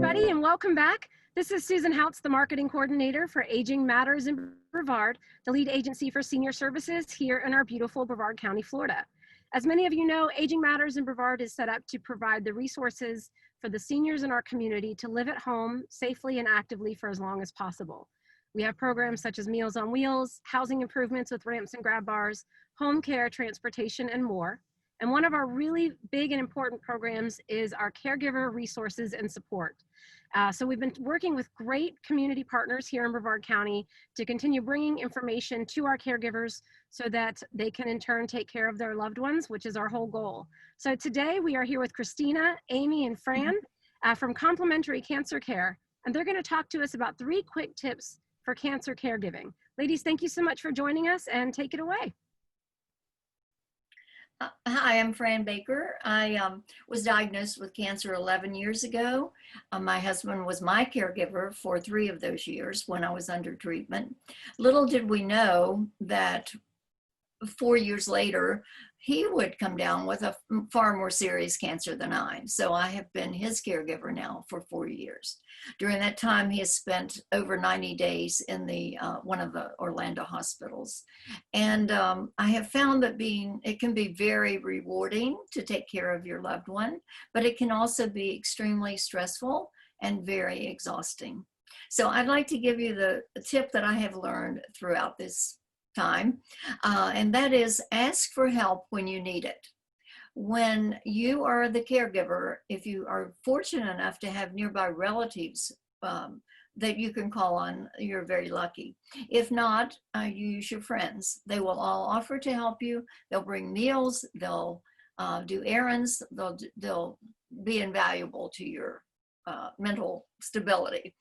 everybody, and welcome back. This is Susan Houts, the Marketing Coordinator for Aging Matters in Brevard, the lead agency for senior services here in our beautiful Brevard County, Florida. As many of you know, Aging Matters in Brevard is set up to provide the resources for the seniors in our community to live at home safely and actively for as long as possible. We have programs such as Meals on Wheels, housing improvements with ramps and grab bars, home care, transportation, and more. And one of our really big and important programs is our caregiver resources and support. So we've been working with great community partners here in Brevard County to continue bringing information to our caregivers so that they can in turn take care of their loved ones, which is our whole goal. So today we are here with Christina, Amy, and Fran from Complementary Cancer Care, and they're going to talk to us about 3 quick tips for cancer caregiving. Ladies, thank you so much for joining us, and take it away. Hi, I'm Fran Baker. I was diagnosed with cancer 11 years ago. My husband was my caregiver for 3 of those years when I was under treatment. Little did we know that 4 years later, he would come down with a far more serious cancer than I. So I have been his caregiver now for 4 years. During that time, he has spent over 90 days in the one of the Orlando hospitals. And I have found that it can be very rewarding to take care of your loved one, but it can also be extremely stressful and very exhausting. So I'd like to give you the tip that I have learned throughout this time, and that is ask for help when you need it. When you are the caregiver, if you are fortunate enough to have nearby relatives that you can call on, you're very lucky. If not, you use your friends. They will all offer to help you. They'll bring meals, they'll do errands, they'll be invaluable to your mental stability.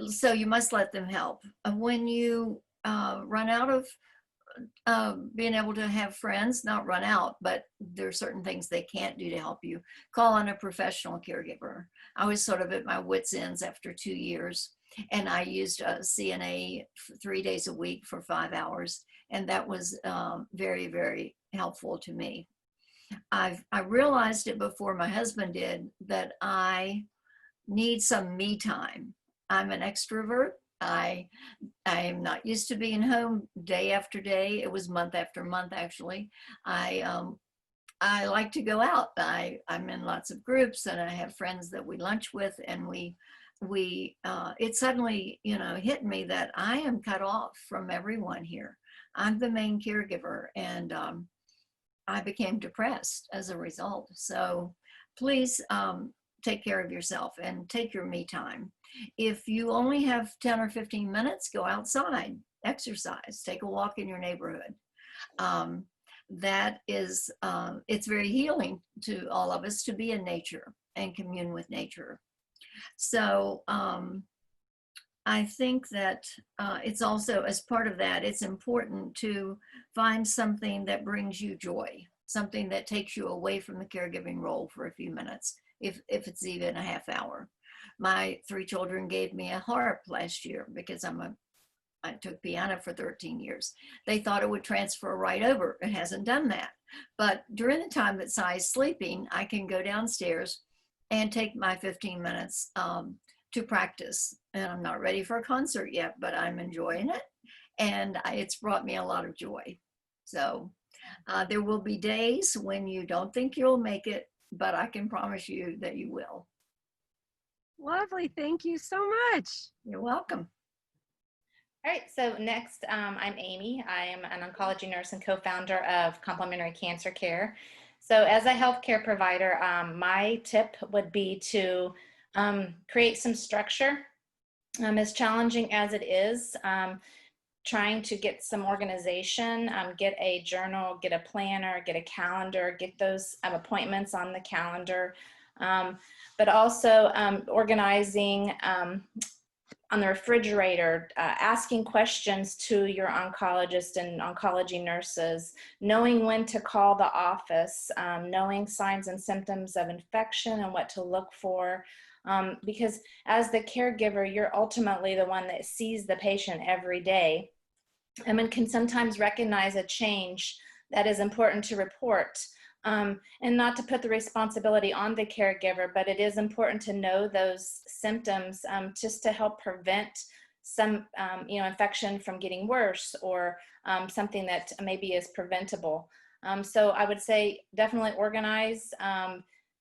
So you must let them help. When you run out of being able to have friends, not run out, but there are certain things they can't do to help you, call on a professional caregiver. I was sort of at my wit's ends after 2 years, and I used a CNA 3 days a week for 5 hours, and that was very, very helpful to me. I realized it before my husband did that I need some me time. I'm an extrovert. I am not used to being home day after day. It was month after month, actually. I like to go out. I'm in lots of groups, and I have friends that we lunch with, and it suddenly, hit me that I am cut off from everyone here. I'm the main caregiver, and I became depressed as a result. So please take care of yourself and take your me time. If you only have 10 or 15 minutes, go outside, exercise, take a walk in your neighborhood. That is, it's very healing to all of us to be in nature and commune with nature. So I think that it's also, as part of that, it's important to find something that brings you joy, something that takes you away from the caregiving role for a few minutes, if it's even a half hour. My 3 children gave me a harp last year because I took piano for 13 years. They thought it would transfer right over. It hasn't done that. But during the time that Sai is sleeping, I can go downstairs and take my 15 minutes to practice. And I'm not ready for a concert yet, but I'm enjoying it. And it's brought me a lot of joy. So there will be days when you don't think you'll make it, but I can promise you that you will. Lovely. Thank you so much. You're welcome. All right, so next, I'm Amy. I am an oncology nurse and co-founder of Complementary Cancer Care. So as a healthcare provider, my tip would be to create some structure. As challenging as it is, trying to get some organization, get a journal, get a planner, get a calendar, get those appointments on the calendar, but also organizing on the refrigerator, asking questions to your oncologist and oncology nurses, knowing when to call the office, knowing signs and symptoms of infection and what to look for. Because as the caregiver, you're ultimately the one that sees the patient every day and can sometimes recognize a change that is important to report. And not to put the responsibility on the caregiver, but it is important to know those symptoms just to help prevent some infection from getting worse, or something that maybe is preventable. So I would say definitely organize,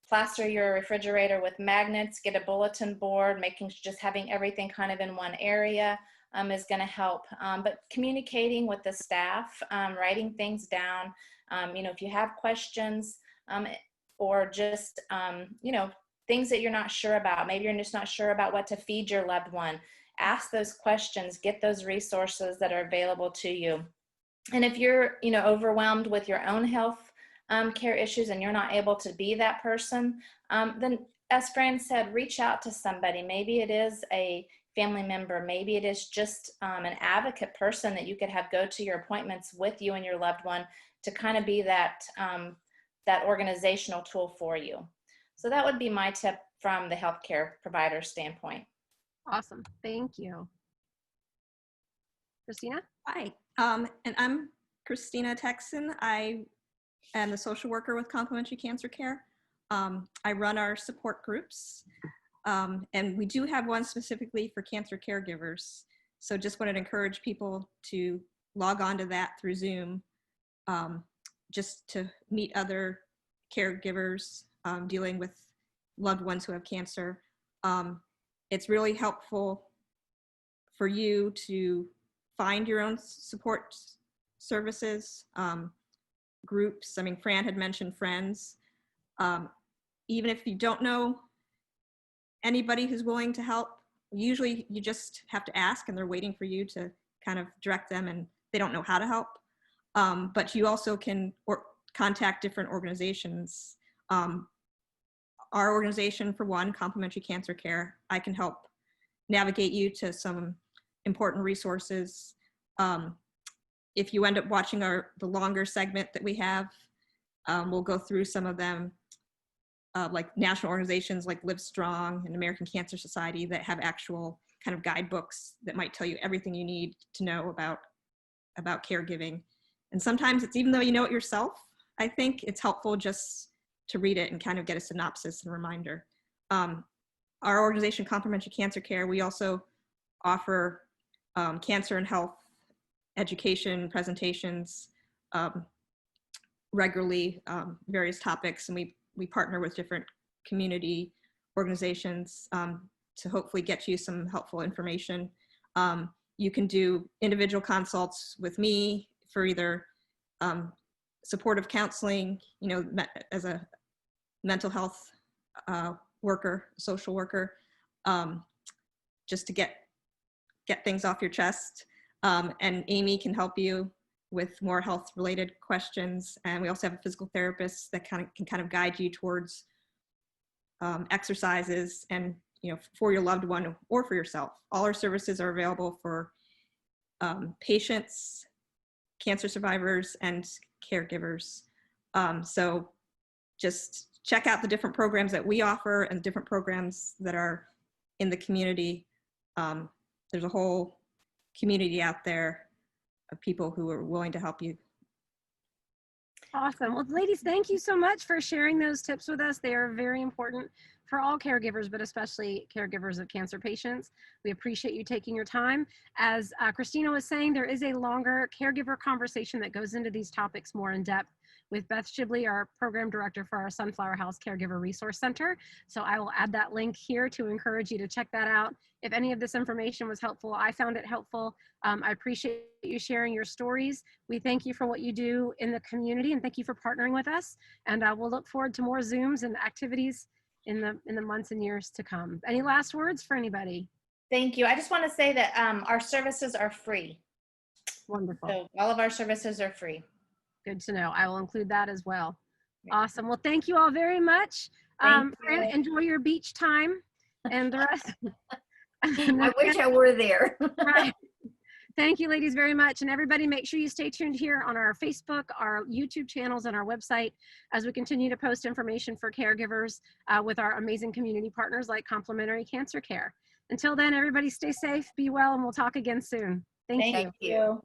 plaster your refrigerator with magnets, get a bulletin board, just having everything kind of in one area is going to help. But communicating with the staff, writing things down, if you have questions, or just, things that you're not sure about, maybe you're just not sure about what to feed your loved one, ask those questions, get those resources that are available to you. And if you're, overwhelmed with your own health care issues and you're not able to be that person, then as Fran said, reach out to somebody. Maybe it is a family member, maybe it is just an advocate person that you could have go to your appointments with you and your loved one to kind of be that, that organizational tool for you. So that would be my tip from the healthcare provider standpoint. Awesome. Thank you. Christina? Hi, and I'm Christina Texan. I am the social worker with Complementary Cancer Care. I run our support groups, and we do have one specifically for cancer caregivers. So just wanted to encourage people to log on to that through Zoom, just to meet other caregivers dealing with loved ones who have cancer. It's really helpful for you to find your own support services, groups. I mean, Fran had mentioned friends. Even if you don't know anybody who's willing to help, usually you just have to ask and they're waiting for you to kind of direct them, and they don't know how to help. But you also can contact different organizations. Our organization, for one, Complementary Cancer Care, I can help navigate you to some important resources. If you end up watching the longer segment that we have, we'll go through some of them, like national organizations like Live Strong and American Cancer Society that have actual kind of guidebooks that might tell you everything you need to know about caregiving. And sometimes it's, even though you know it yourself, I think it's helpful just to read it and kind of get a synopsis and reminder. Our organization, Complementary Cancer Care, we also offer cancer and health education presentations regularly, various topics, and we partner with different community organizations to hopefully get you some helpful information. You can do individual consults with me for either supportive counseling, as a mental health worker, social worker, just to get things off your chest. And Amy can help you with more health related questions. And we also have a physical therapist that can kind of guide you towards exercises and, for your loved one or for yourself. All our services are available for patients, cancer survivors, and caregivers. So just check out the different programs that we offer and different programs that are in the community. There's a whole community out there of people who are willing to help you. Awesome. Well, ladies, thank you so much for sharing those tips with us. They are very important for all caregivers, but especially caregivers of cancer patients. We appreciate you taking your time. As Christina was saying, there is a longer caregiver conversation that goes into these topics more in depth with Beth Shibley, our program director for our Sunflower House Caregiver Resource Center. So I will add that link here to encourage you to check that out. If any of this information was helpful, I found it helpful. I appreciate you sharing your stories. We thank you for what you do in the community, and thank you for partnering with us. And we'll look forward to more Zooms and activities in the months and years to come. Any last words for anybody? Thank you. I just want to say that our services are free. Wonderful. So all of our services are free. Good to know. I will include that as well. Awesome. Well, thank you all very much. Fran, enjoy your beach time and the rest. I wish I were there. Right. Thank you, ladies, very much. And everybody, make sure you stay tuned here on our Facebook, our YouTube channels, and our website as we continue to post information for caregivers with our amazing community partners like Complementary Cancer Care. Until then, everybody stay safe, be well, and we'll talk again soon. Thank you. Thank you.